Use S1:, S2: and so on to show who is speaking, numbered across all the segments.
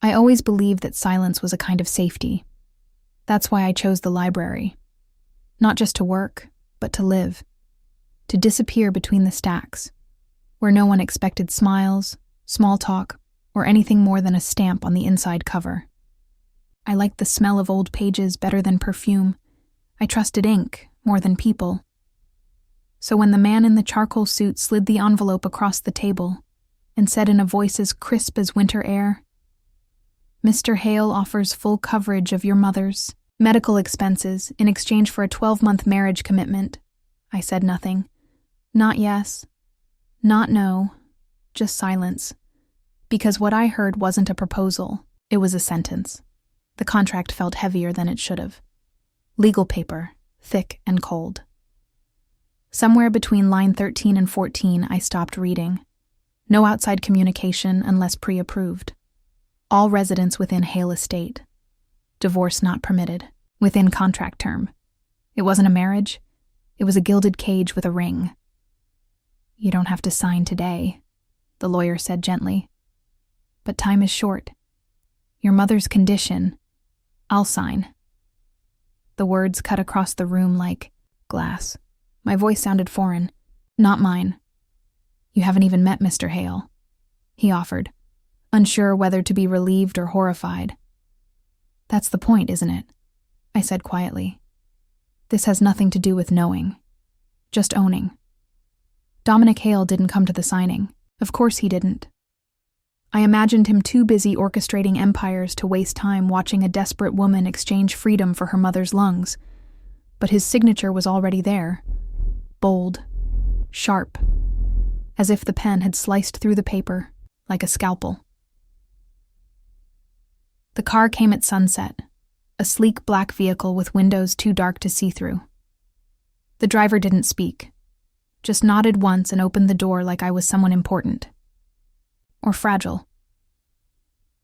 S1: I always believed that silence was a kind of safety. That's why I chose the library. Not just to work, but to live. To disappear between the stacks, where no one expected smiles, small talk, or anything more than a stamp on the inside cover. I liked the smell of old pages better than perfume. I trusted ink more than people. So when the man in the charcoal suit slid the envelope across the table and said in a voice as crisp as winter air, "Mr. Hale offers full coverage of your mother's medical expenses in exchange for a 12-month marriage commitment," I said nothing. Not yes, not no, just silence. Because what I heard wasn't a proposal, it was a sentence. The contract felt heavier than it should have. Legal paper, thick and cold. Somewhere between line 13 and 14, I stopped reading. No outside communication unless pre-approved. All residents within Hale Estate. Divorce not permitted. Within contract term. It wasn't a marriage. It was a gilded cage with a ring. "You don't have to sign today," the lawyer said gently. "But time is short. Your mother's condition. I'll sign." The words cut across the room like glass. My voice sounded foreign. "Not mine. You haven't even met Mr. Hale," he offered, unsure whether to be relieved or horrified. "That's the point, isn't it?" I said quietly. "This has nothing to do with knowing. Just owning. Dominic Hale didn't come to the signing. Of course he didn't. I imagined him too busy orchestrating empires to waste time watching a desperate woman exchange freedom for her mother's lungs. But his signature was already there. Bold. Sharp. As if the pen had sliced through the paper, like a scalpel. The car came at sunset, a sleek black vehicle with windows too dark to see through. The driver didn't speak, just nodded once and opened the door like I was someone important. Or fragile.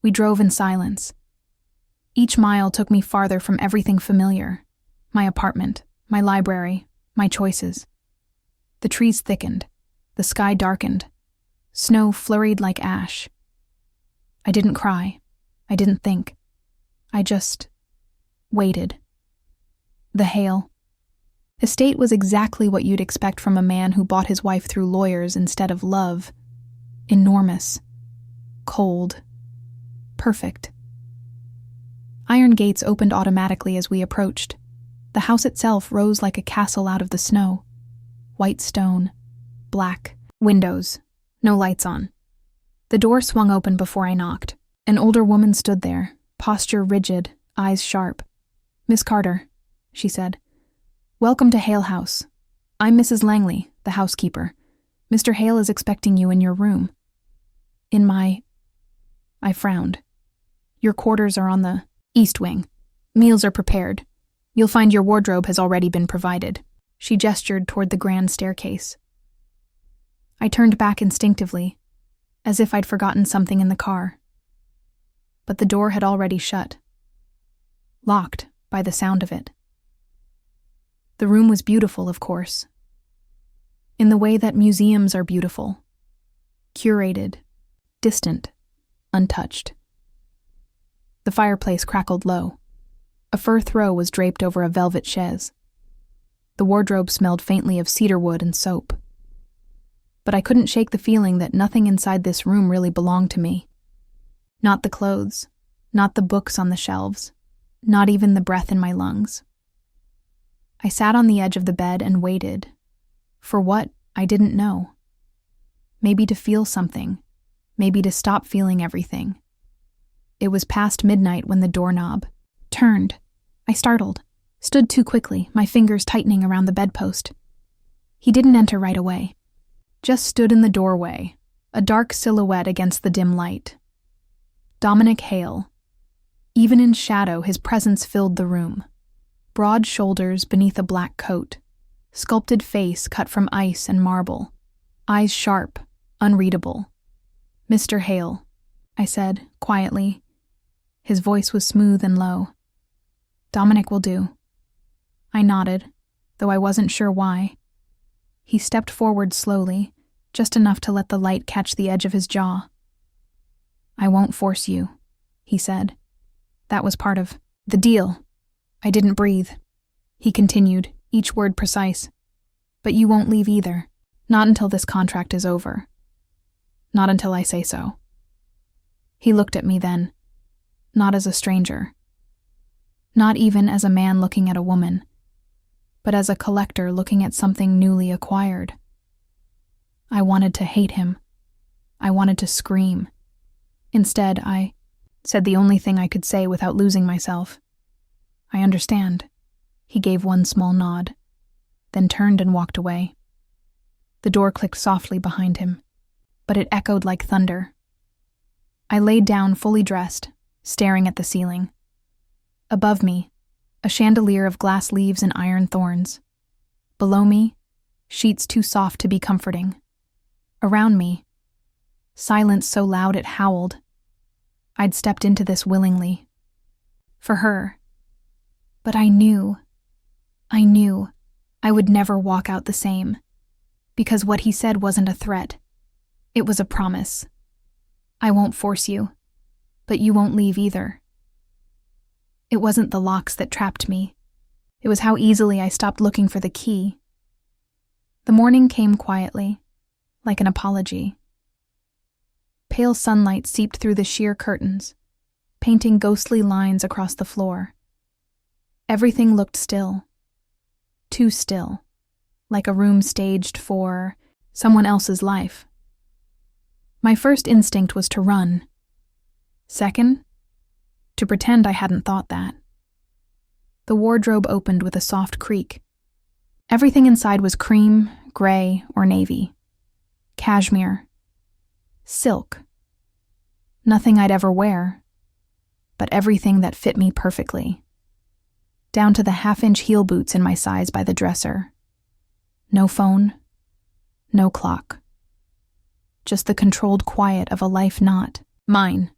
S1: We drove in silence. Each mile took me farther from everything familiar. My apartment, my library, my choices. The trees thickened. The sky darkened. Snow flurried like ash. I didn't cry. I didn't think. I just waited. The Hale estate was exactly what you'd expect from a man who bought his wife through lawyers instead of love. Enormous. Cold. Perfect. Iron gates opened automatically as we approached. The house itself rose like a castle out of the snow. White stone. Black. Windows. No lights on. The door swung open before I knocked. An older woman stood there, posture rigid, eyes sharp. "Miss Carter," she said. "Welcome to Hale House. I'm Mrs. Langley, the housekeeper. Mr. Hale is expecting you in your room." "In my..." I frowned. "Your quarters are on the east wing. Meals are prepared. You'll find your wardrobe has already been provided." She gestured toward the grand staircase. I turned back instinctively, as if I'd forgotten something in the car. But the door had already shut. Locked, by the sound of it. The room was beautiful, of course. In the way that museums are beautiful. Curated, distant, untouched. The fireplace crackled low. A fur throw was draped over a velvet chaise. The wardrobe smelled faintly of cedarwood and soap. But I couldn't shake the feeling that nothing inside this room really belonged to me. Not the clothes, not the books on the shelves, not even the breath in my lungs. I sat on the edge of the bed and waited. For what, I didn't know. Maybe to feel something, maybe to stop feeling everything. It was past midnight when the doorknob turned. I startled, stood too quickly, my fingers tightening around the bedpost. He didn't enter right away. Just stood in the doorway, a dark silhouette against the dim light. Dominic Hale. Even in shadow, his presence filled the room. Broad shoulders beneath a black coat. Sculpted face cut from ice and marble. Eyes sharp, unreadable. "Mr. Hale," I said, quietly. His voice was smooth and low. "Dominic will do." I nodded, though I wasn't sure why. He stepped forward slowly, just enough to let the light catch the edge of his jaw. "I won't force you," he said. That was part of the deal. I didn't breathe. He continued, each word precise. But you won't leave either. Not until this contract is over. Not until I say so. He looked at me then, not as a stranger. Not even as a man looking at a woman, but as a collector looking at something newly acquired. I wanted to hate him. I wanted to scream. Instead, I said the only thing I could say without losing myself. I understand. He gave one small nod, then turned and walked away. The door clicked softly behind him, but it echoed like thunder. I laid down fully dressed, staring at the ceiling. Above me, a chandelier of glass leaves and iron thorns. Below me, sheets too soft to be comforting. Around me, silence so loud it howled. I'd stepped into this willingly. For her. But I knew I would never walk out the same. Because what he said wasn't a threat. It was a promise. I won't force you, but you won't leave either. It wasn't the locks that trapped me. It was how easily I stopped looking for the key. The morning came quietly, like an apology. Pale sunlight seeped through the sheer curtains, painting ghostly lines across the floor. Everything looked still. Too still, like a room staged for someone else's life. My first instinct was to run. Second, to pretend I hadn't thought that. The wardrobe opened with a soft creak. Everything inside was cream, gray, or navy. Cashmere. Silk. Nothing I'd ever wear, but everything that fit me perfectly. Down to the half-inch heel boots in my size by the dresser. No phone. No clock. Just the controlled quiet of a life not mine.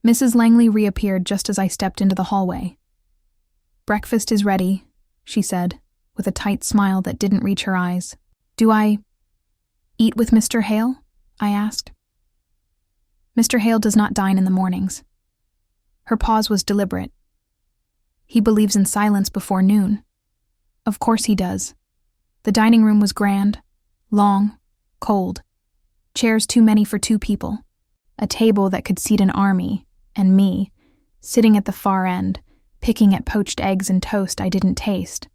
S1: Mrs. Langley reappeared just as I stepped into the hallway. "Breakfast is ready," she said, with a tight smile that didn't reach her eyes. "Do I eat with Mr. Hale?" I asked. "Mr. Hale does not dine in the mornings." Her pause was deliberate. "He believes in silence before noon." "Of course he does." The dining room was grand, long, cold. Chairs too many for two people. A table that could seat an army, and me, sitting at the far end, picking at poached eggs and toast I didn't taste.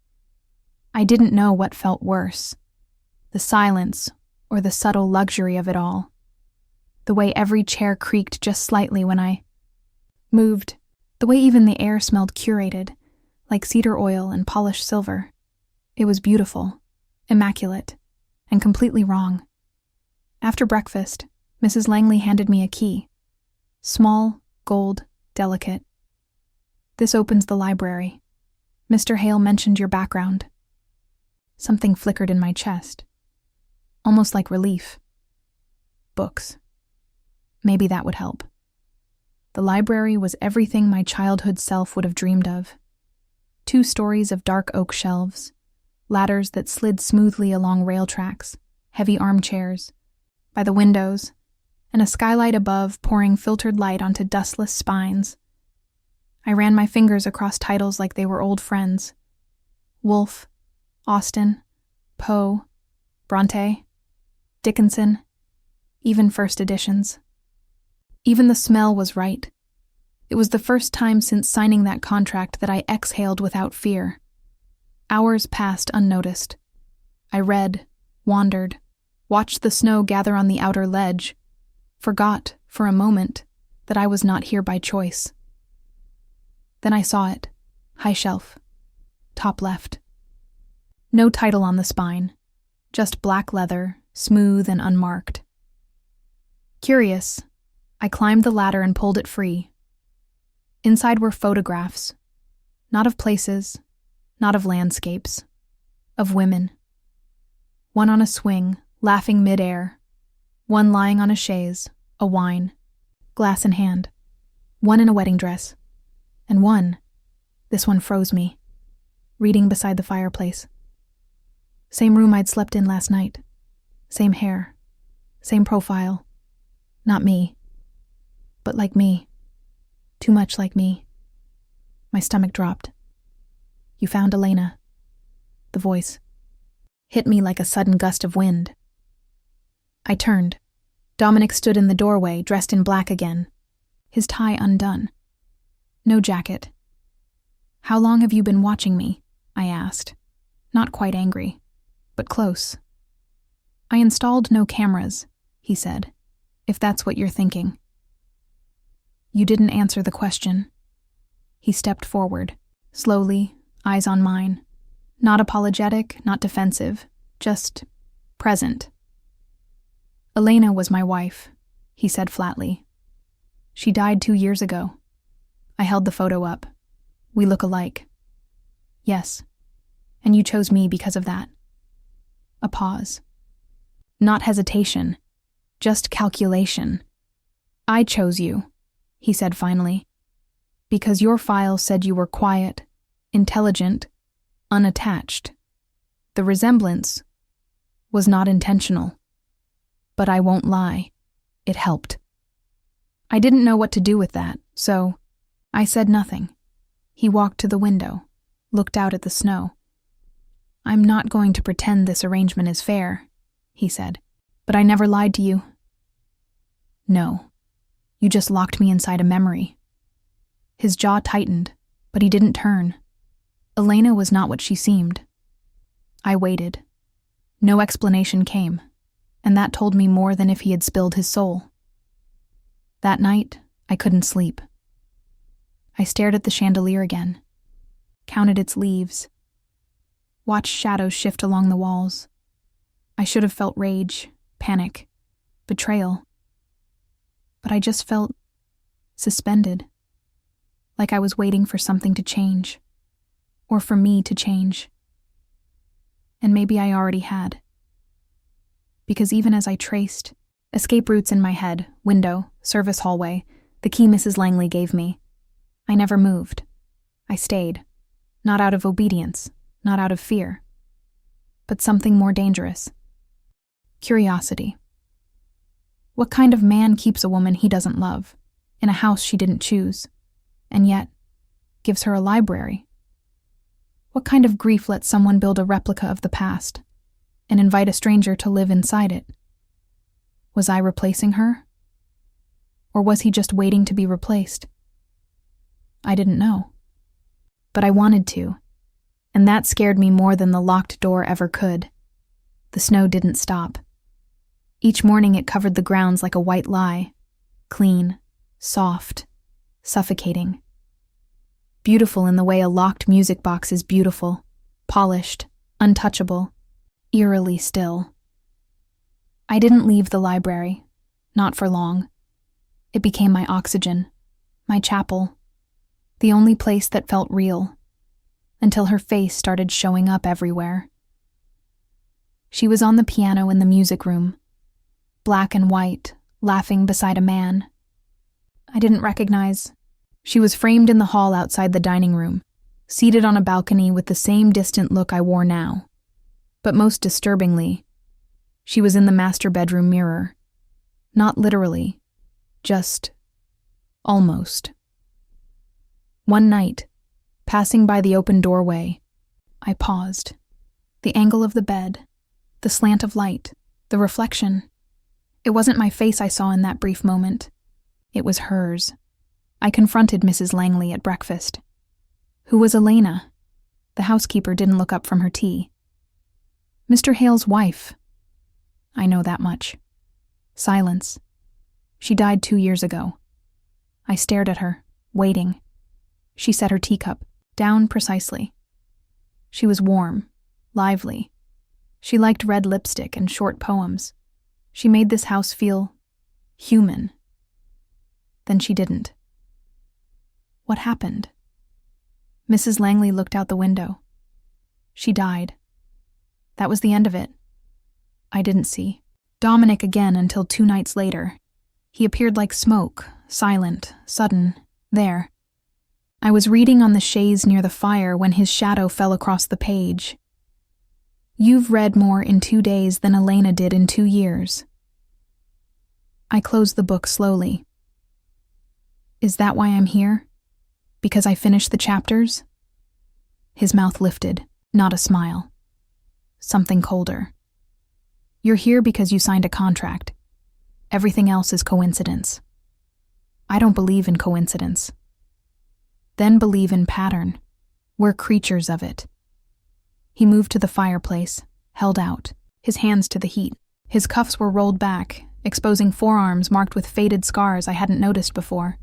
S1: I didn't know what felt worse, the silence or the subtle luxury of it all. The way every chair creaked just slightly when I moved, the way even the air smelled curated, like cedar oil and polished silver. It was beautiful, immaculate, and completely wrong. After breakfast, Mrs. Langley handed me a key. Small, gold, delicate. "This opens the library. Mr. Hale mentioned your background." Something flickered in my chest, almost like relief. Books. Maybe that would help. The library was everything my childhood self would have dreamed of. 2 stories of dark oak shelves, ladders that slid smoothly along rail tracks, heavy armchairs, by the windows, and a skylight above pouring filtered light onto dustless spines. I ran my fingers across titles like they were old friends. Woolf, Austen, Poe, Bronte, Dickinson, even first editions. Even the smell was right. It was the first time since signing that contract that I exhaled without fear. Hours passed unnoticed. I read, wandered, watched the snow gather on the outer ledge, forgot, for a moment, that I was not here by choice. Then I saw it, high shelf, top left. No title on the spine, just black leather, smooth and unmarked. Curious, I climbed the ladder and pulled it free. Inside were photographs, not of places, not of landscapes, of women. One on a swing, laughing midair. One lying on a chaise, a wine, glass in hand. One in a wedding dress. And one, this one froze me, reading beside the fireplace. Same room I'd slept in last night. Same hair. Same profile. Not me. But like me. Too much like me. My stomach dropped. You found Elena. The voice hit me like a sudden gust of wind. I turned. Dominic stood in the doorway, dressed in black again, his tie undone. No jacket. How long have you been watching me? I asked, not quite angry, but close. I installed no cameras, he said, if that's what you're thinking. You didn't answer the question. He stepped forward, slowly, eyes on mine. Not apologetic, not defensive, just present. Elena was my wife, he said flatly. She died 2 years ago. I held the photo up. We look alike. Yes, and you chose me because of that. A pause. Not hesitation, just calculation. I chose you, he said finally, because your file said you were quiet, intelligent, unattached. The resemblance was not intentional. But I won't lie, it helped. I didn't know what to do with that, so I said nothing. He walked to the window, looked out at the snow. I'm not going to pretend this arrangement is fair, he said, but I never lied to you. No, you just locked me inside a memory. His jaw tightened, but he didn't turn. Elena was not what she seemed. I waited. No explanation came, and that told me more than if he had spilled his soul. That night, I couldn't sleep. I stared at the chandelier again, counted its leaves, watched shadows shift along the walls. I should have felt rage, panic, betrayal. But I just felt suspended, like I was waiting for something to change, or for me to change. And maybe I already had. Because even as I traced escape routes in my head, window, service hallway, the key Mrs. Langley gave me, I never moved. I stayed, not out of obedience, not out of fear, but something more dangerous. Curiosity. What kind of man keeps a woman he doesn't love, in a house she didn't choose, and yet gives her a library? What kind of grief lets someone build a replica of the past and invite a stranger to live inside it? Was I replacing her? Or was he just waiting to be replaced? I didn't know. But I wanted to, and that scared me more than the locked door ever could. The snow didn't stop. Each morning it covered the grounds like a white lie, clean, soft, suffocating. Beautiful in the way a locked music box is beautiful, polished, untouchable, eerily still. I didn't leave the library, not for long. It became my oxygen, my chapel, the only place that felt real, until her face started showing up everywhere. She was on the piano in the music room, black and white, laughing beside a man I didn't recognize. She was framed in the hall outside the dining room, seated on a balcony with the same distant look I wore now. But most disturbingly, she was in the master bedroom mirror. Not literally, just almost. One night, passing by the open doorway, I paused. The angle of the bed, the slant of light, the reflection. It wasn't my face I saw in that brief moment. It was hers. I confronted Mrs. Langley at breakfast. Who was Elena? The housekeeper didn't look up from her tea. Mr. Hale's wife. I know that much. Silence. She died 2 years ago. I stared at her, waiting. She set her teacup, down precisely. She was warm, lively. She liked red lipstick and short poems. She made this house feel human. Then she didn't. What happened? Mrs. Langley looked out the window. She died. That was the end of it. I didn't see Dominic again until 2 nights later. He appeared like smoke, silent, sudden, there. I was reading on the chaise near the fire when his shadow fell across the page. You've read more in 2 days than Elena did in 2 years. I closed the book slowly. Is that why I'm here? Because I finished the chapters? His mouth lifted, not a smile. Something colder. You're here because you signed a contract. Everything else is coincidence. I don't believe in coincidence. Then believe in pattern. We're creatures of it. He moved to the fireplace, held out, his hands to the heat. His cuffs were rolled back, exposing forearms marked with faded scars I hadn't noticed before.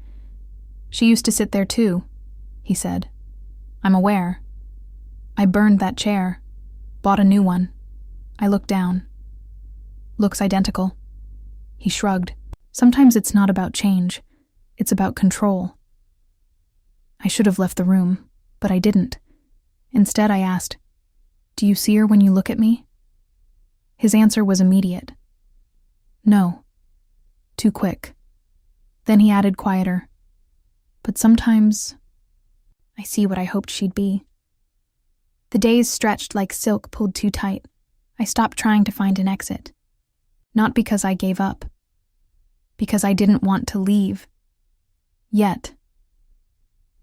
S1: She used to sit there too, he said. I'm aware. I burned that chair, bought a new one. I looked down. Looks identical. He shrugged. Sometimes it's not about change. It's about control. I should have left the room, but I didn't. Instead, I asked, "Do you see her when you look at me?" His answer was immediate. No. Too quick. Then he added quieter, "But sometimes I see what I hoped she'd be." The days stretched like silk pulled too tight. I stopped trying to find an exit. Not because I gave up. Because I didn't want to leave. Yet.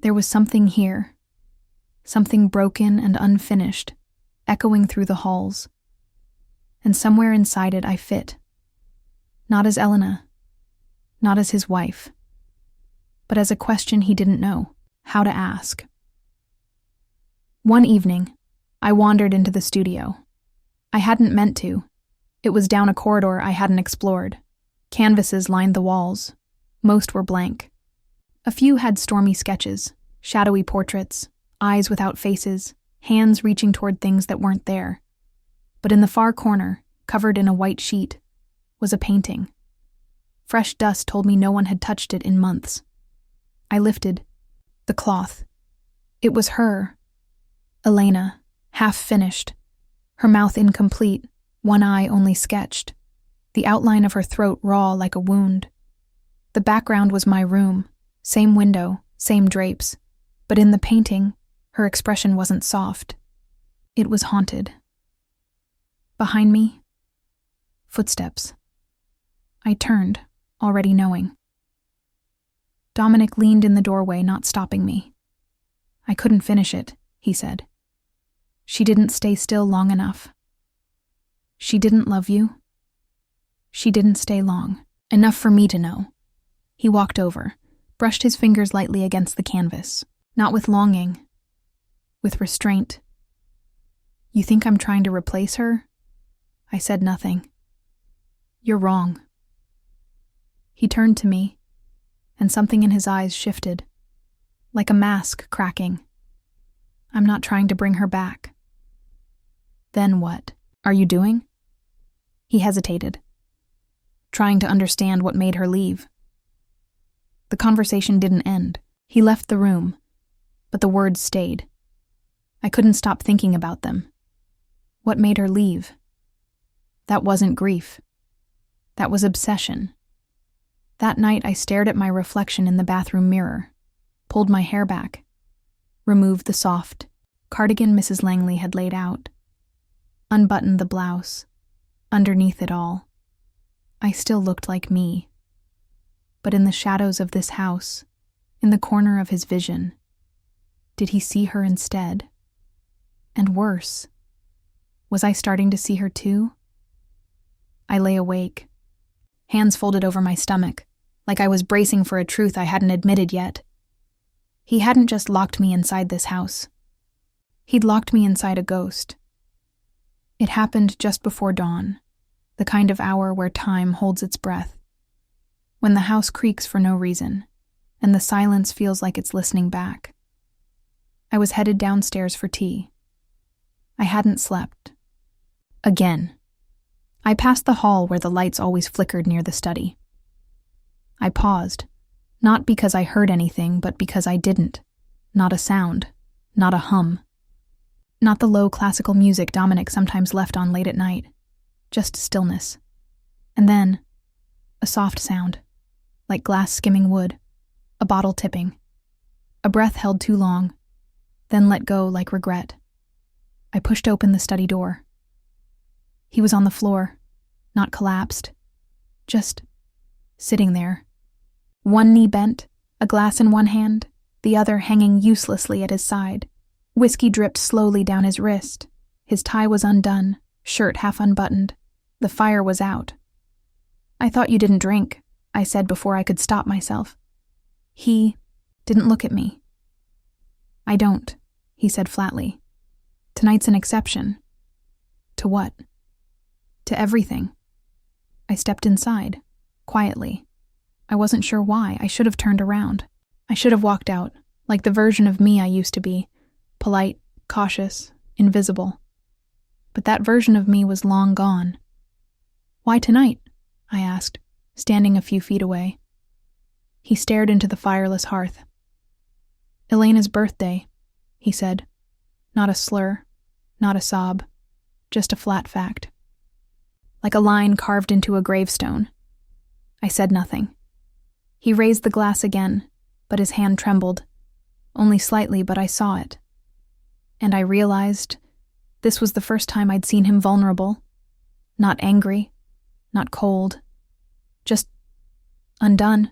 S1: There was something here. Something broken and unfinished, echoing through the halls. And somewhere inside it I fit. Not as Elena. Not as his wife. But as a question he didn't know how to ask. One evening, I wandered into the studio. I hadn't meant to. It was down a corridor I hadn't explored. Canvases lined the walls. Most were blank. A few had stormy sketches, shadowy portraits, eyes without faces, hands reaching toward things that weren't there. But in the far corner, covered in a white sheet, was a painting. Fresh dust told me no one had touched it in months. I lifted the cloth. It was her. Elena, half-finished, her mouth incomplete, one eye only sketched, the outline of her throat raw like a wound. The background was my room, same window, same drapes, but in the painting, her expression wasn't soft. It was haunted. Behind me, footsteps. I turned, already knowing. Dominic leaned in the doorway, not stopping me. "I couldn't finish it," he said. "She didn't stay still long enough." "She didn't love you?" "She didn't stay long. Enough for me to know." He walked over, brushed his fingers lightly against the canvas, not with longing, with restraint. "You think I'm trying to replace her?" I said nothing. "You're wrong." He turned to me, and something in his eyes shifted, like a mask cracking. "I'm not trying to bring her back." "Then what are you doing?" He hesitated, trying to understand what made her leave. The conversation didn't end. He left the room, but the words stayed. I couldn't stop thinking about them. What made her leave? That wasn't grief. That was obsession. That night I stared at my reflection in the bathroom mirror, pulled my hair back, removed the soft cardigan Mrs. Langley had laid out, unbuttoned the blouse. Underneath it all, I still looked like me. But in the shadows of this house, in the corner of his vision, did he see her instead? And worse, was I starting to see her too? I lay awake, hands folded over my stomach, like I was bracing for a truth I hadn't admitted yet. He hadn't just locked me inside this house. He'd locked me inside a ghost. It happened just before dawn, the kind of hour where time holds its breath, when the house creaks for no reason, and the silence feels like it's listening back. I was headed downstairs for tea. I hadn't slept. Again. I passed the hall where the lights always flickered near the study. I paused, not because I heard anything, but because I didn't. Not a sound, not a hum. Not the low classical music Dominic sometimes left on late at night. Just stillness. And then, a soft sound, like glass skimming wood, a bottle tipping. A breath held too long, then let go like regret. I pushed open the study door. He was on the floor, not collapsed, just sitting there. One knee bent, a glass in one hand, the other hanging uselessly at his side. Whiskey dripped slowly down his wrist. His tie was undone, shirt half unbuttoned. The fire was out. "I thought you didn't drink," I said before I could stop myself. He didn't look at me. "I don't," he said flatly. "Tonight's an exception." "To what?" "To everything." I stepped inside, quietly. I wasn't sure why. I should have turned around. I should have walked out, like the version of me I used to be, polite, cautious, invisible. But that version of me was long gone. "Why tonight?" I asked, standing a few feet away. He stared into the fireless hearth. "Elena's birthday," he said. Not a slur, not a sob, just a flat fact. Like a line carved into a gravestone. I said nothing. He raised the glass again, but his hand trembled. Only slightly, but I saw it. And I realized this was the first time I'd seen him vulnerable. Not angry, not cold, just undone.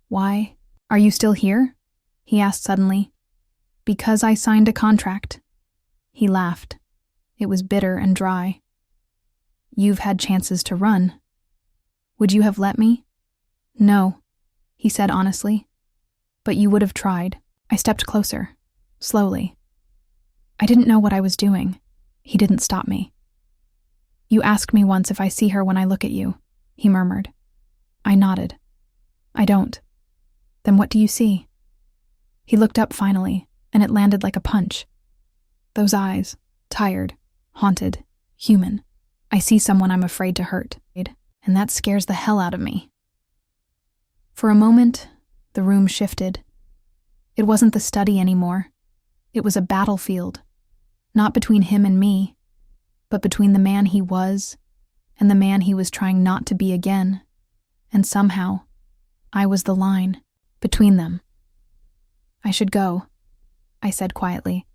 S1: "Why? Are you still here?" he asked suddenly. "Because I signed a contract." He laughed. It was bitter and dry. "You've had chances to run. Would you have let me?" "No," he said honestly. "But you would have tried." I stepped closer, slowly. I didn't know what I was doing. He didn't stop me. "You asked me once if I see her when I look at you," he murmured. I nodded. "I don't." "Then what do you see?" He looked up finally, and it landed like a punch. Those eyes, tired, haunted, human. I see someone I'm afraid to hurt, and that scares the hell out of me. For a moment, the room shifted. It wasn't the study anymore. It was a battlefield, not between him and me, but between the man he was and the man he was trying not to be again. And somehow, I was the line between them. "I should go," I said quietly,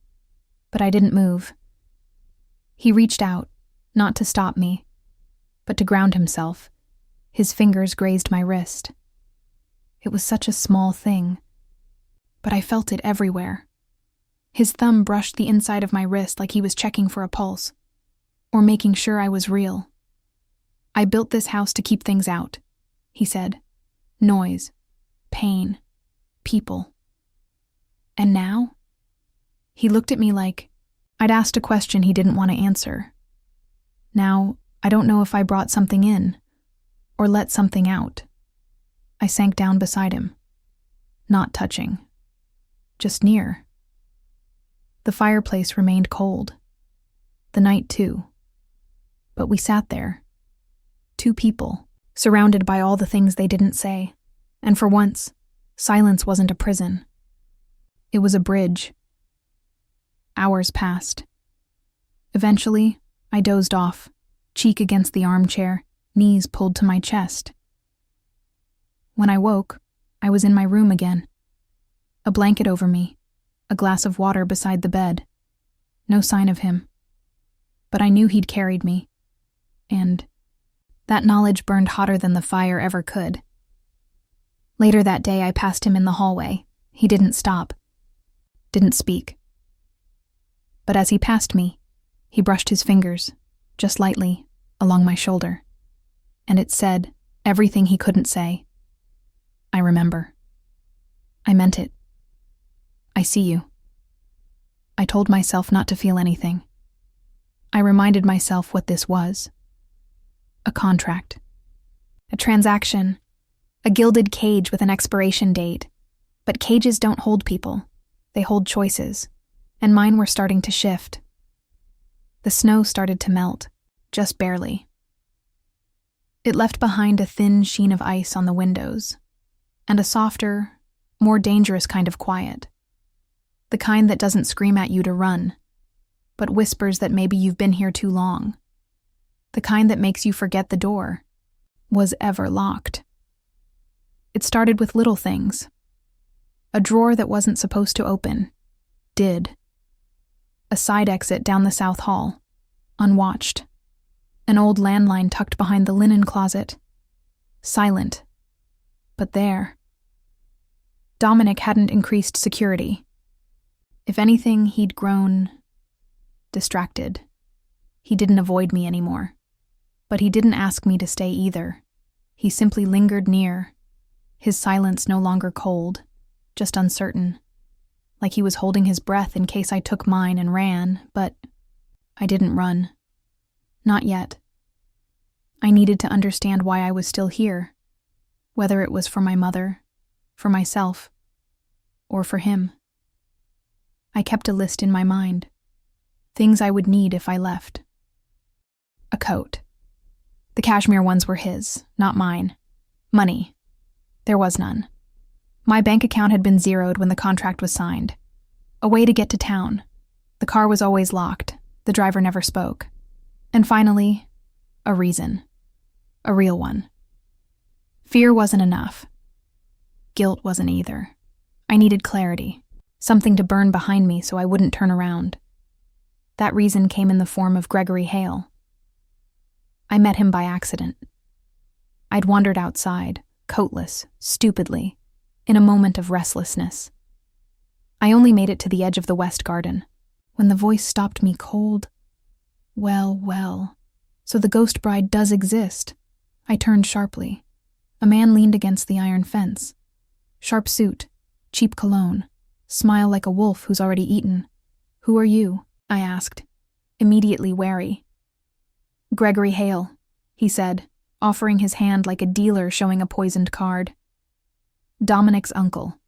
S1: but I didn't move. He reached out, not to stop me, but to ground himself. His fingers grazed my wrist. It was such a small thing, but I felt it everywhere. His thumb brushed the inside of my wrist like he was checking for a pulse, or making sure I was real. "I built this house to keep things out," he said. "Noise, pain, people. And now?" He looked at me like I'd asked a question he didn't want to answer. Now, I don't know if I brought something in, or let something out. I sank down beside him. Not touching. Just near. The fireplace remained cold. The night too. But we sat there. Two people, surrounded by all the things they didn't say. And for once, silence wasn't a prison. It was a bridge. Hours passed. Eventually, I dozed off, cheek against the armchair, knees pulled to my chest. When I woke, I was in my room again. A blanket over me, a glass of water beside the bed. No sign of him. But I knew he'd carried me. And that knowledge burned hotter than the fire ever could. Later that day, I passed him in the hallway. He didn't stop. Didn't speak. But as he passed me, he brushed his fingers, just lightly, along my shoulder. And it said everything he couldn't say. "I remember." I meant it. "I see you." I told myself not to feel anything. I reminded myself what this was. A contract. A transaction. A gilded cage with an expiration date. But cages don't hold people. They hold choices. And mine were starting to shift. The snow started to melt, just barely. It left behind a thin sheen of ice on the windows, and a softer, more dangerous kind of quiet. The kind that doesn't scream at you to run, but whispers that maybe you've been here too long. The kind that makes you forget the door was ever locked. It started with little things. A drawer that wasn't supposed to open, did. A side exit down the south hall, unwatched. An old landline tucked behind the linen closet. Silent, but there. Dominic hadn't increased security. If anything, he'd grown distracted. He didn't avoid me anymore. But he didn't ask me to stay either. He simply lingered near, his silence no longer cold, just uncertain, like he was holding his breath in case I took mine and ran, but I didn't run. Not yet. I needed to understand why I was still here, whether it was for my mother, for myself, or for him. I kept a list in my mind, things I would need if I left. A coat. The cashmere ones were his, not mine. Money. There was none. My bank account had been zeroed when the contract was signed. A way to get to town. The car was always locked. The driver never spoke. And finally, a reason. A real one. Fear wasn't enough. Guilt wasn't either. I needed clarity. Something to burn behind me so I wouldn't turn around. That reason came in the form of Gregory Hale. I met him by accident. I'd wandered outside, coatless, stupidly, in a moment of restlessness. I only made it to the edge of the West Garden, when the voice stopped me cold. Well, so the ghost bride does exist. I turned sharply. A man leaned against the iron fence. Sharp suit, cheap cologne, smile like a wolf who's already eaten. "Who are you?" I asked, immediately wary. "Gregory Hale," he said, offering his hand like a dealer showing a poisoned card. "Dominic's uncle.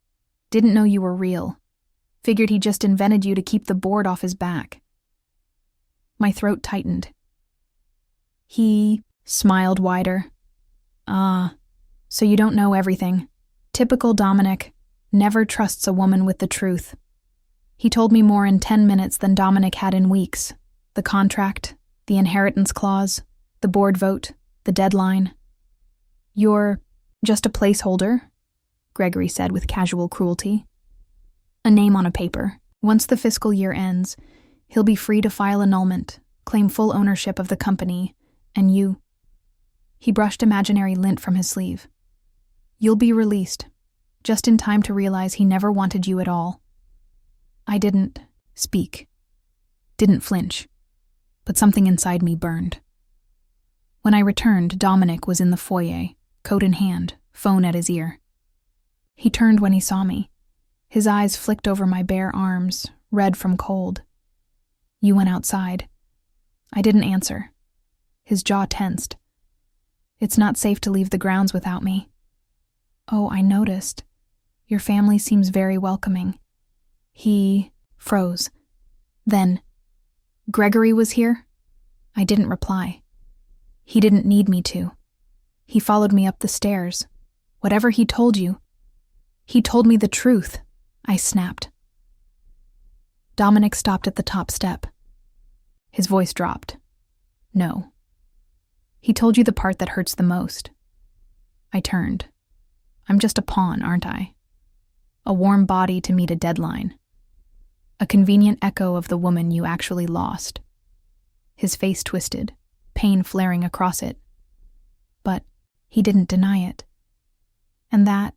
S1: Didn't know you were real. Figured he just invented you to keep the board off his back." My throat tightened. He smiled wider. "Ah, so you don't know everything. Typical Dominic. Never trusts a woman with the truth." He told me more in 10 minutes than Dominic had in weeks. The contract, the inheritance clause, the board vote, the deadline. "You're just a placeholder," Gregory said with casual cruelty. "A name on a paper. Once the fiscal year ends, he'll be free to file annulment, claim full ownership of the company, and you..." He brushed imaginary lint from his sleeve. "You'll be released, just in time to realize he never wanted you at all." I didn't speak, didn't flinch, but something inside me burned. When I returned, Dominic was in the foyer, coat in hand, phone at his ear. He turned when he saw me. His eyes flicked over my bare arms, red from cold. "You went outside." I didn't answer. His jaw tensed. "It's not safe to leave the grounds without me." "Oh, I noticed. Your family seems very welcoming." He froze. Then, "Gregory was here?" I didn't reply. He didn't need me to. He followed me up the stairs. "Whatever he told you." "He told me the truth," I snapped. Dominic stopped at the top step. His voice dropped. "No. He told you the part that hurts the most." I turned. "I'm just a pawn, aren't I? A warm body to meet a deadline. A convenient echo of the woman you actually lost." His face twisted, pain flaring across it. But he didn't deny it. And that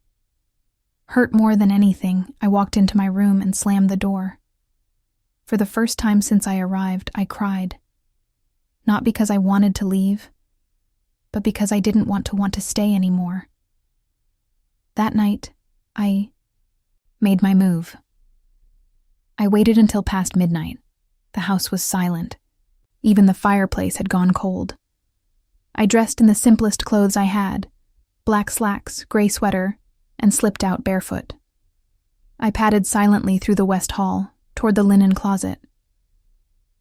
S1: hurt more than anything. I walked into my room and slammed the door. For the first time since I arrived, I cried. Not because I wanted to leave, but because I didn't want to stay anymore. That night, I made my move. I waited until past midnight. The house was silent. Even the fireplace had gone cold. I dressed in the simplest clothes I had, black slacks, gray sweater, and slipped out barefoot. I padded silently through the west hall, toward the linen closet.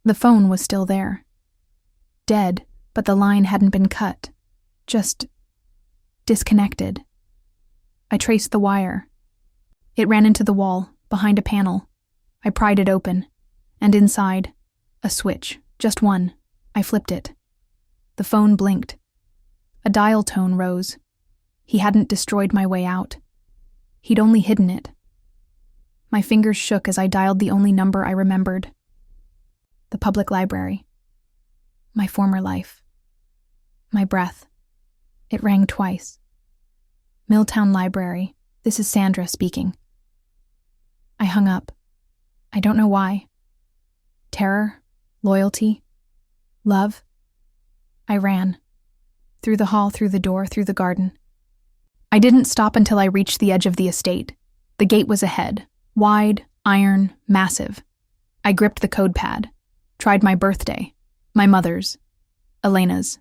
S1: The phone was still there. Dead, but the line hadn't been cut. Just disconnected. I traced the wire. It ran into the wall, behind a panel. I pried it open, and inside, a switch, just one. I flipped it. The phone blinked. A dial tone rose. He hadn't destroyed my way out. He'd only hidden it. My fingers shook as I dialed the only number I remembered. The public library. My former life. My breath. It rang twice. "Milltown Library. This is Sandra speaking." hung up. I don't know why. Terror? Loyalty? Love? I ran. Through the hall, through the door, through the garden. I didn't stop until I reached the edge of the estate. The gate was ahead. Wide, iron, massive. I gripped the code pad. Tried my birthday. My mother's. Elena's.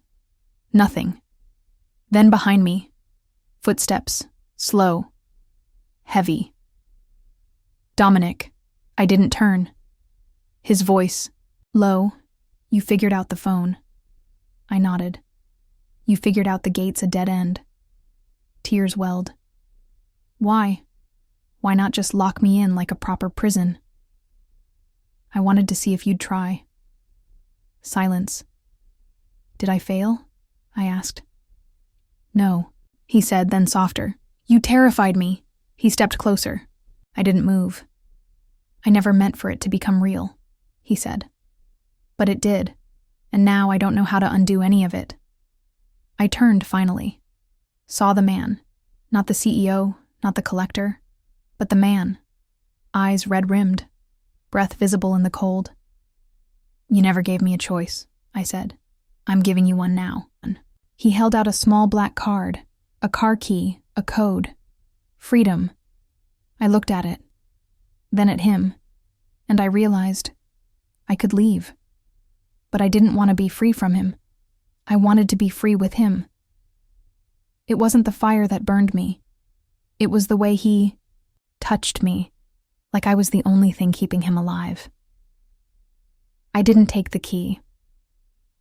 S1: Nothing. Then behind me. Footsteps. Slow. Heavy. Dominic. I didn't turn. His voice. Low. You figured out the phone. I nodded. You figured out the gate's a dead end. Tears welled. Why? Why not just lock me in like a proper prison? I wanted to see if you'd try. Silence. Did I fail? I asked. No, he said, then softer. You terrified me. He stepped closer. I didn't move. I never meant for it to become real, he said. But it did, and now I don't know how to undo any of it. I turned finally. Saw the man. Not the CEO, not the collector, but the man. Eyes red-rimmed. Breath visible in the cold. You never gave me a choice, I said. I'm giving you one now. He held out a small black card, a car key, a code. Freedom. I looked at it, then at him, and I realized I could leave. But I didn't want to be free from him. I wanted to be free with him. It wasn't the fire that burned me. It was the way he touched me, like I was the only thing keeping him alive. I didn't take the key.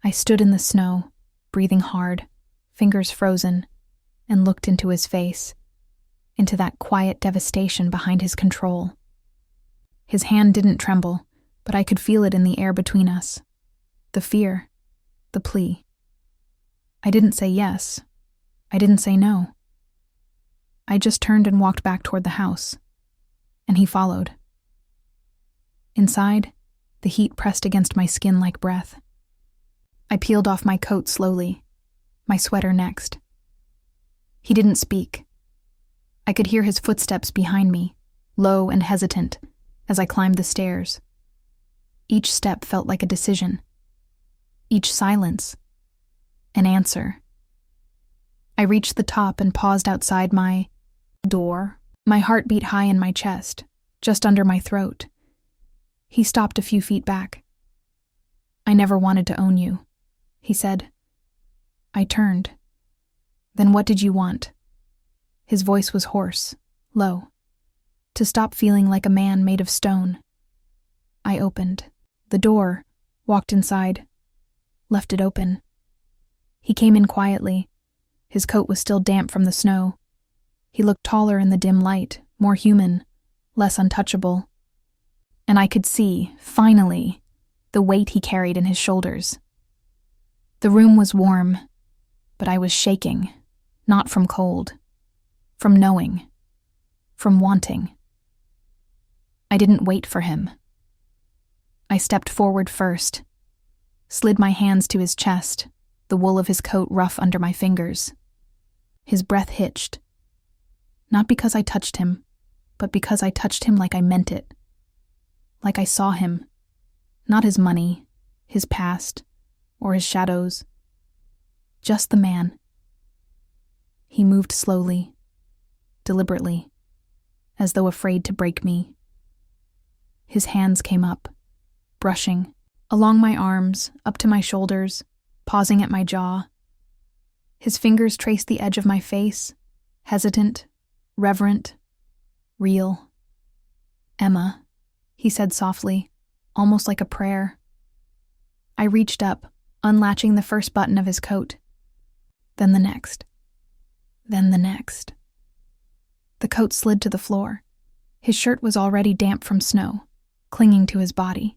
S1: I stood in the snow, breathing hard, fingers frozen, and looked into his face, into that quiet devastation behind his control. His hand didn't tremble, but I could feel it in the air between us. The fear, the plea. I didn't say yes. I didn't say no. I just turned and walked back toward the house, and he followed. Inside, the heat pressed against my skin like breath. I peeled off my coat slowly, my sweater next. He didn't speak. I could hear his footsteps behind me, low and hesitant, as I climbed the stairs. Each step felt like a decision. Each silence, an answer. I reached the top and paused outside my door. My heart beat high in my chest, just under my throat. He stopped a few feet back. I never wanted to own you, he said. I turned. Then what did you want? His voice was hoarse, low. To stop feeling like a man made of stone. I opened the door, walked inside, left it open. He came in quietly. His coat was still damp from the snow. He looked taller in the dim light, more human, less untouchable. And I could see, finally, the weight he carried in his shoulders. The room was warm, but I was shaking, not from cold, from knowing, from wanting. I didn't wait for him. I stepped forward first, slid my hands to his chest, the wool of his coat rough under my fingers. His breath hitched. Not because I touched him, but because I touched him like I meant it. Like I saw him. Not his money, his past, or his shadows. Just the man. He moved slowly, deliberately, as though afraid to break me. His hands came up, brushing, along my arms, up to my shoulders, pausing at my jaw. His fingers traced the edge of my face, hesitant, reverent, real. Emma, he said softly, almost like a prayer. I reached up, unlatching the first button of his coat. Then the next. Then the next. The coat slid to the floor. His shirt was already damp from snow, clinging to his body.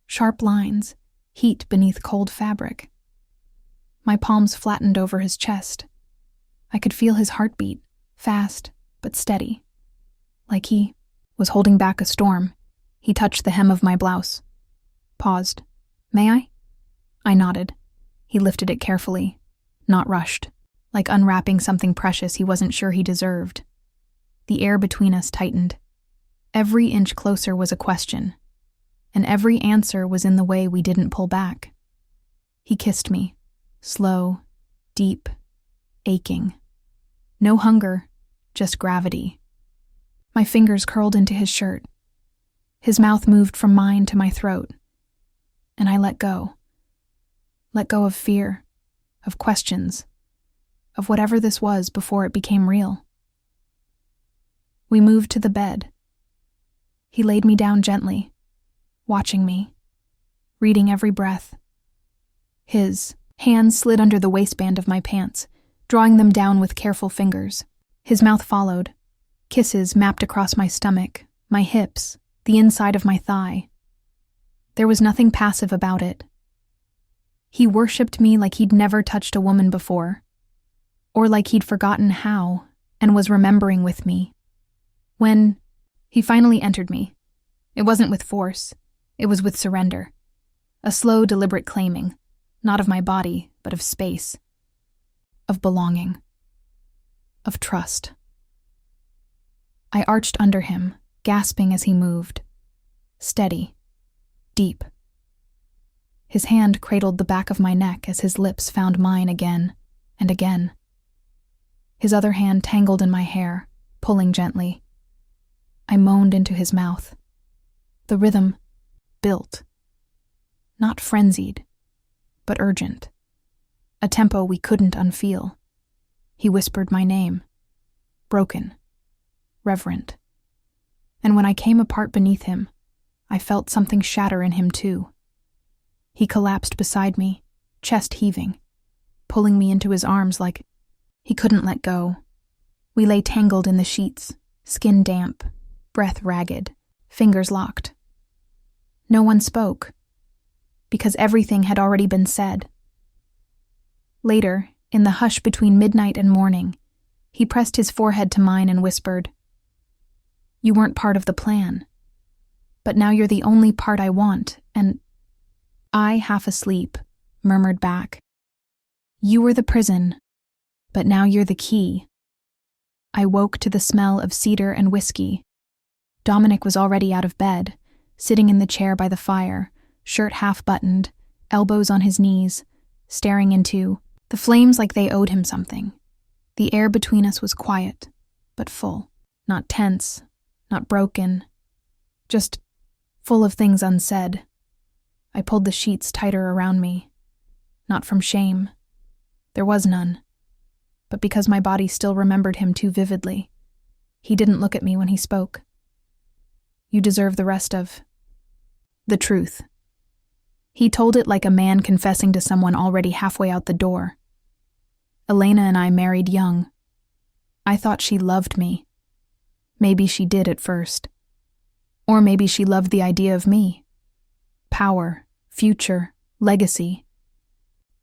S1: Sharp lines, heat beneath cold fabric. My palms flattened over his chest. I could feel his heartbeat, fast but steady. Like he was holding back a storm. He touched the hem of my blouse. Paused. May I? I nodded. He lifted it carefully, not rushed, like unwrapping something precious he wasn't sure he deserved. The air between us tightened. Every inch closer was a question, and every answer was in the way we didn't pull back. He kissed me, slow, deep, aching. No hunger, just gravity. My fingers curled into his shirt. His mouth moved from mine to my throat, and I let go. Let go of fear, of questions, of whatever this was before it became real. We moved to the bed. He laid me down gently, watching me, reading every breath. His hands slid under the waistband of my pants, drawing them down with careful fingers. His mouth followed. Kisses mapped across my stomach, my hips, the inside of my thigh. There was nothing passive about it. He worshipped me like he'd never touched a woman before, or like he'd forgotten how and was remembering with me. When he finally entered me, it wasn't with force, it was with surrender. A slow, deliberate claiming, not of my body, but of space, of belonging, of trust. I arched under him, gasping as he moved. Steady, deep. His hand cradled the back of my neck as his lips found mine again and again. His other hand tangled in my hair, pulling gently. I moaned into his mouth. The rhythm built. Not frenzied, but urgent. A tempo we couldn't unfeel. He whispered my name. Broken. Reverent. And when I came apart beneath him, I felt something shatter in him too. He collapsed beside me, chest heaving, pulling me into his arms like he couldn't let go. We lay tangled in the sheets, skin damp, breath ragged, fingers locked. No one spoke, because everything had already been said. Later, in the hush between midnight and morning, he pressed his forehead to mine and whispered, "You weren't part of the plan, but now you're the only part I want," and I, half asleep, murmured back, "You were the prison, but now you're the key." I woke to the smell of cedar and whiskey. Dominic was already out of bed, sitting in the chair by the fire, shirt half-buttoned, elbows on his knees, staring into the flames like they owed him something. The air between us was quiet, but full, not tense, not broken, just full of things unsaid. I pulled the sheets tighter around me, not from shame. There was none, but because my body still remembered him too vividly. He didn't look at me when he spoke. "You deserve the rest of the truth." He told it like a man confessing to someone already halfway out the door. Elena and I married young. I thought she loved me. Maybe she did at first. Or maybe she loved the idea of me. Power, future, legacy.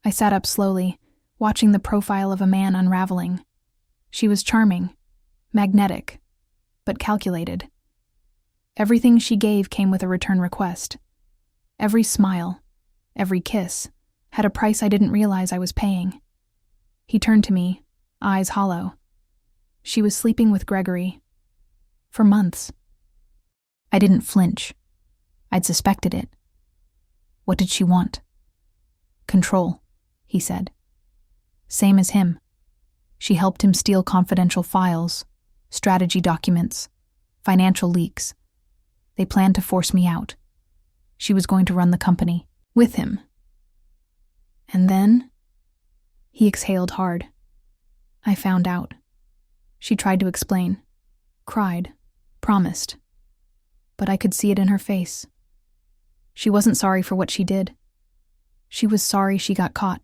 S1: I sat up slowly, watching the profile of a man unraveling. She was charming, magnetic, but calculated. Everything she gave came with a return request. Every smile, every kiss, had a price I didn't realize I was paying. He turned to me, eyes hollow. She was sleeping with Gregory. For months. I didn't flinch. I'd suspected it. What did she want? Control, he said. Same as him. She helped him steal confidential files, strategy documents, financial leaks. They planned to force me out. She was going to run the company with him. And then, he exhaled hard. I found out. She tried to explain, cried, promised. But I could see it in her face. She wasn't sorry for what she did. She was sorry she got caught.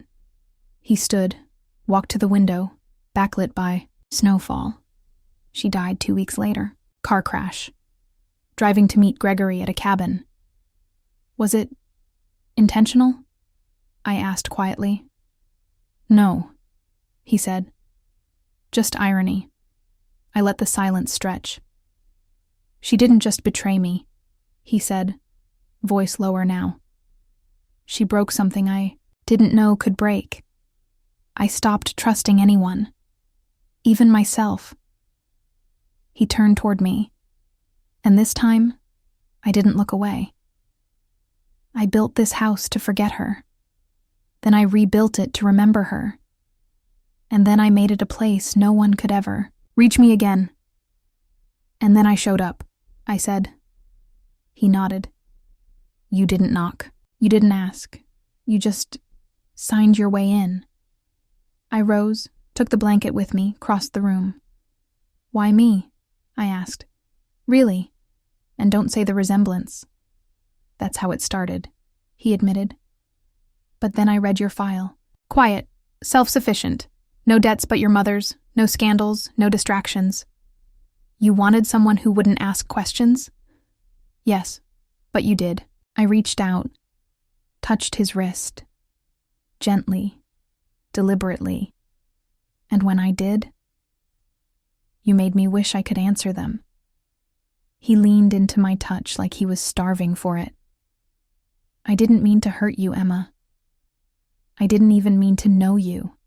S1: He stood, walked to the window, backlit by snowfall. She died 2 weeks later. Car crash. Driving to meet Gregory at a cabin. Was it intentional? I asked quietly. No, he said. Just irony. I let the silence stretch. She didn't just betray me, he said, voice lower now. She broke something I didn't know could break. I stopped trusting anyone, even myself. He turned toward me, And this time, I didn't look away. I built this house to forget her. Then I rebuilt it to remember her. And then I made it a place no one could ever reach me again. And then I showed up, I said. He nodded. You didn't knock. You didn't ask. You just signed your way in. I rose, took the blanket with me, crossed the room. Why me? I asked. Really? And don't say the resemblance. That's how it started, he admitted. But then I read your file. Quiet, self-sufficient, no debts but your mother's, no scandals, no distractions. You wanted someone who wouldn't ask questions? Yes, but you did. I reached out, touched his wrist, gently, deliberately, and when I did, you made me wish I could answer them. He leaned into my touch like he was starving for it. I didn't mean to hurt you, Emma. I didn't even mean to know you.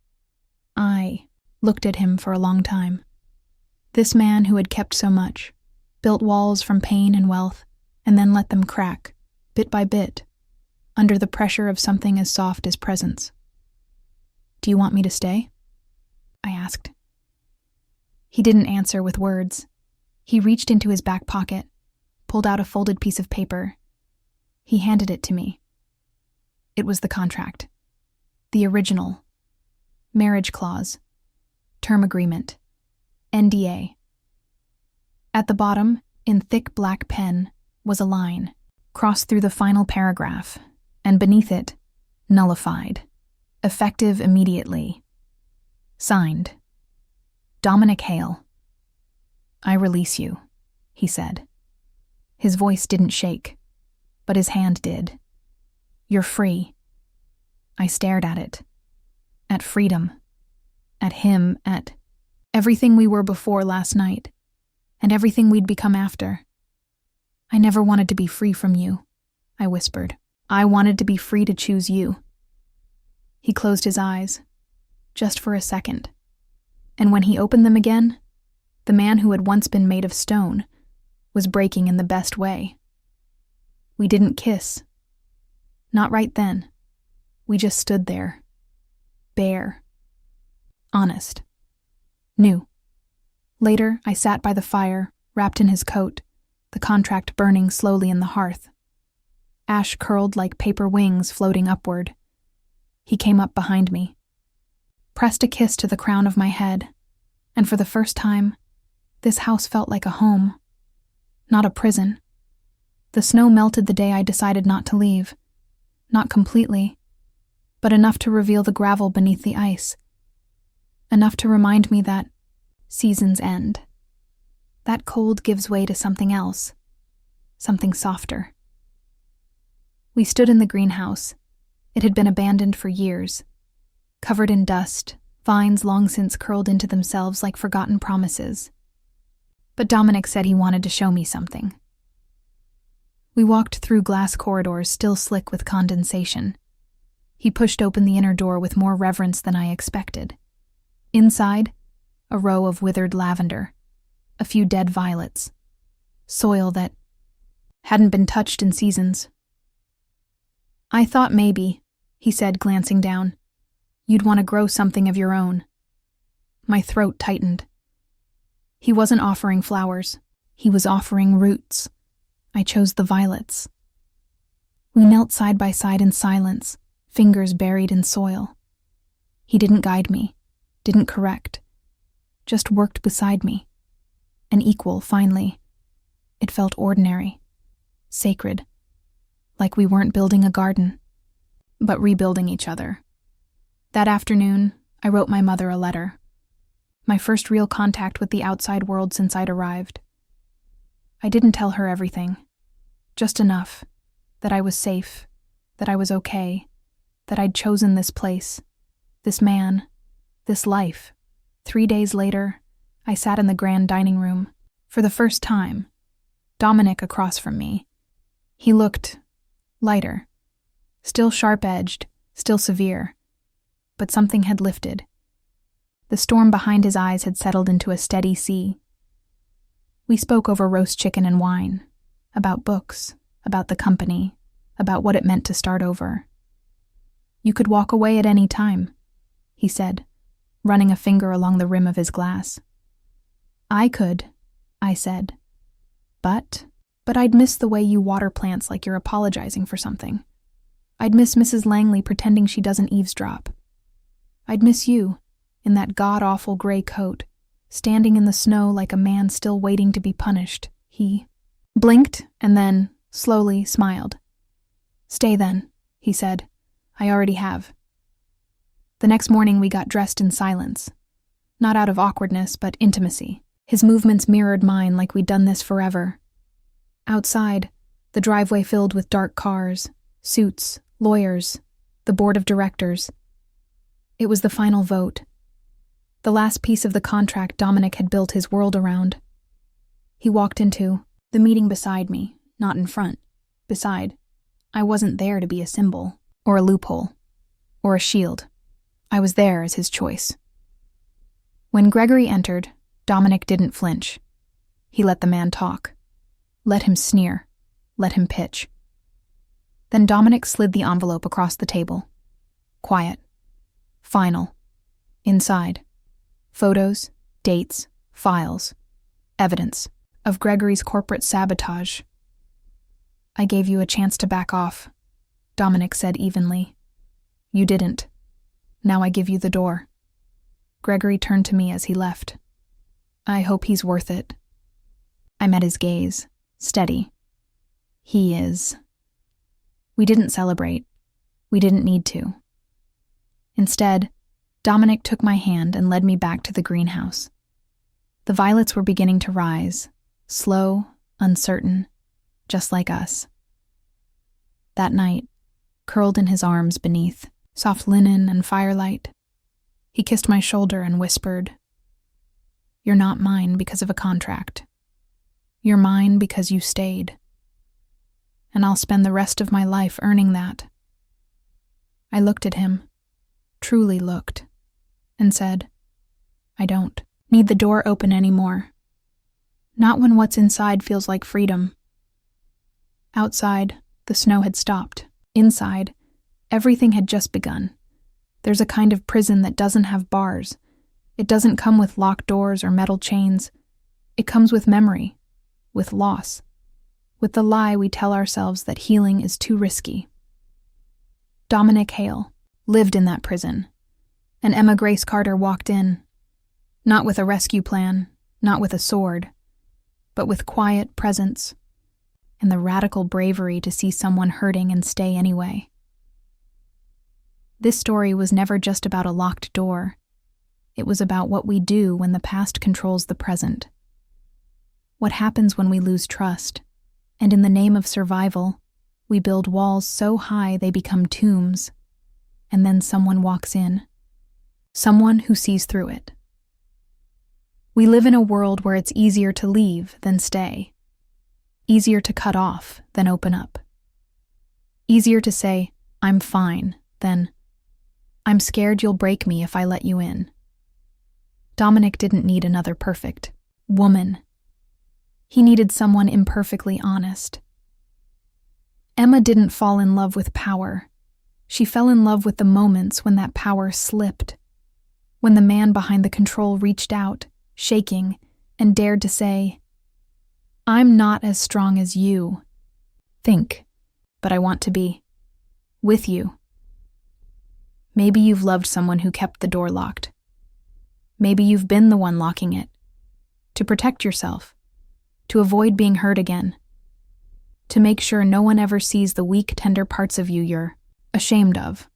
S1: I looked at him for a long time. This man who had kept so much, built walls from pain and wealth, and then let them crack, bit by bit, under the pressure of something as soft as presence. Do you want me to stay? I asked. He didn't answer with words. He reached into his back pocket, pulled out a folded piece of paper. He handed it to me. It was the contract. The original. Marriage clause. Term agreement. NDA. At the bottom, in thick black pen, was a line, crossed through the final paragraph, and beneath it, nullified. Effective immediately. Signed. Dominic Hale. I release you, he said. His voice didn't shake, but his hand did. You're free. I stared at it. At freedom. At him, at everything we were before last night, and everything we'd become after. I never wanted to be free from you, I whispered. I wanted to be free to choose you. He closed his eyes, just for a second, and when he opened them again, the man who had once been made of stone was breaking in the best way. We didn't kiss. Not right then. We just stood there. Bare. Honest. New. Later, I sat by the fire, wrapped in his coat, the contract burning slowly in the hearth. Ash curled like paper wings floating upward. He came up behind me, pressed a kiss to the crown of my head, and for the first time, this house felt like a home, not a prison. The snow melted the day I decided not to leave. Not completely, but enough to reveal the gravel beneath the ice. Enough to remind me that seasons end. That cold gives way to something else, something softer. We stood in the greenhouse. It had been abandoned for years, covered in dust, vines long since curled into themselves like forgotten promises. But Dominic said he wanted to show me something. We walked through glass corridors still slick with condensation. He pushed open the inner door with more reverence than I expected. Inside, a row of withered lavender, a few dead violets, soil that hadn't been touched in seasons. I thought maybe, he said, glancing down, you'd want to grow something of your own. My throat tightened. He wasn't offering flowers. He was offering roots. I chose the violets. We knelt side by side in silence, fingers buried in soil. He didn't guide me, didn't correct, just worked beside me. An equal, finally. It felt ordinary, sacred, like we weren't building a garden, but rebuilding each other. That afternoon, I wrote my mother a letter. My first real contact with the outside world since I'd arrived. I didn't tell her everything, just enough, that I was safe, that I was okay, that I'd chosen this place, this man, this life. 3 days later, I sat in the grand dining room, for the first time, Dominic across from me. He looked lighter, still sharp-edged, still severe, but something had lifted. The storm behind his eyes had settled into a steady sea. We spoke over roast chicken and wine, about books, about the company, about what it meant to start over. You could walk away at any time, he said, running a finger along the rim of his glass. I could, I said. But I'd miss the way you water plants like you're apologizing for something. I'd miss Mrs. Langley pretending she doesn't eavesdrop. I'd miss you, in that god-awful gray coat, standing in the snow like a man still waiting to be punished. He blinked and then, slowly, smiled. Stay then, he said. I already have. The next morning we got dressed in silence. Not out of awkwardness, but intimacy. His movements mirrored mine like we'd done this forever. Outside, the driveway filled with dark cars, suits, lawyers, the board of directors. It was the final vote. The last piece of the contract Dominic had built his world around. He walked into the meeting beside me, not in front. Beside, I wasn't there to be a symbol, or a loophole, or a shield. I was there as his choice. When Gregory entered, Dominic didn't flinch. He let the man talk. Let him sneer. Let him pitch. Then Dominic slid the envelope across the table. Quiet. Final. Inside. Photos, dates, files, evidence of Gregory's corporate sabotage. I gave you a chance to back off, Dominic said evenly. You didn't. Now I give you the door. Gregory turned to me as he left. I hope he's worth it. I met his gaze, steady. He is. We didn't celebrate. We didn't need to. Instead, Dominic took my hand and led me back to the greenhouse. The violets were beginning to rise, slow, uncertain, just like us. That night, curled in his arms beneath soft linen and firelight, he kissed my shoulder and whispered, You're not mine because of a contract. You're mine because you stayed. And I'll spend the rest of my life earning that. I looked at him, truly looked, and said, I don't need the door open anymore. Not when what's inside feels like freedom. Outside, the snow had stopped. Inside, everything had just begun. There's a kind of prison that doesn't have bars. It doesn't come with locked doors or metal chains. It comes with memory, with loss, with the lie we tell ourselves that healing is too risky. Dominic Hale lived in that prison, and Emma Grace Carter walked in, not with a rescue plan, not with a sword, but with quiet presence and the radical bravery to see someone hurting and stay anyway. This story was never just about a locked door. It was about what we do when the past controls the present. What happens when we lose trust, and in the name of survival, we build walls so high they become tombs, and then someone walks in. Someone who sees through it. We live in a world where it's easier to leave than stay. Easier to cut off than open up. Easier to say, I'm fine, than, I'm scared you'll break me if I let you in. Dominic didn't need another perfect woman. He needed someone imperfectly honest. Emma didn't fall in love with power. She fell in love with the moments when that power slipped. When the man behind the control reached out, shaking, and dared to say, I'm not as strong as you think, but I want to be. With you. Maybe you've loved someone who kept the door locked. Maybe you've been the one locking it. To protect yourself. To avoid being hurt again. To make sure no one ever sees the weak, tender parts of you you're ashamed of.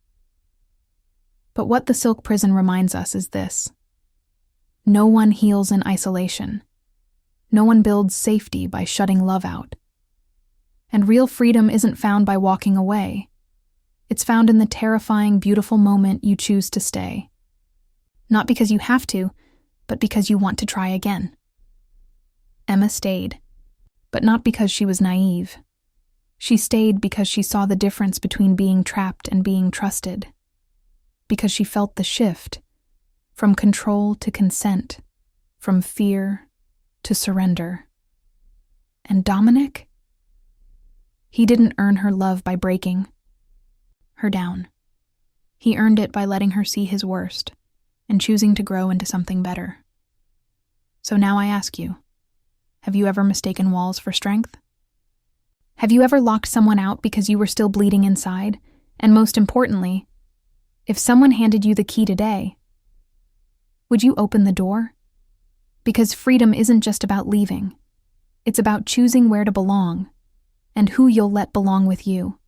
S1: But what the silk prison reminds us is this. No one heals in isolation. No one builds safety by shutting love out. And real freedom isn't found by walking away. It's found in the terrifying, beautiful moment you choose to stay. Not because you have to, but because you want to try again. Emma stayed, but not because she was naive. She stayed because she saw the difference between being trapped and being trusted. Because she felt the shift, from control to consent, from fear to surrender. And Dominic? He didn't earn her love by breaking her down. He earned it by letting her see his worst and choosing to grow into something better. So now I ask you, have you ever mistaken walls for strength? Have you ever locked someone out because you were still bleeding inside? And most importantly, if someone handed you the key today, would you open the door? Because freedom isn't just about leaving. It's about choosing where to belong and who you'll let belong with you.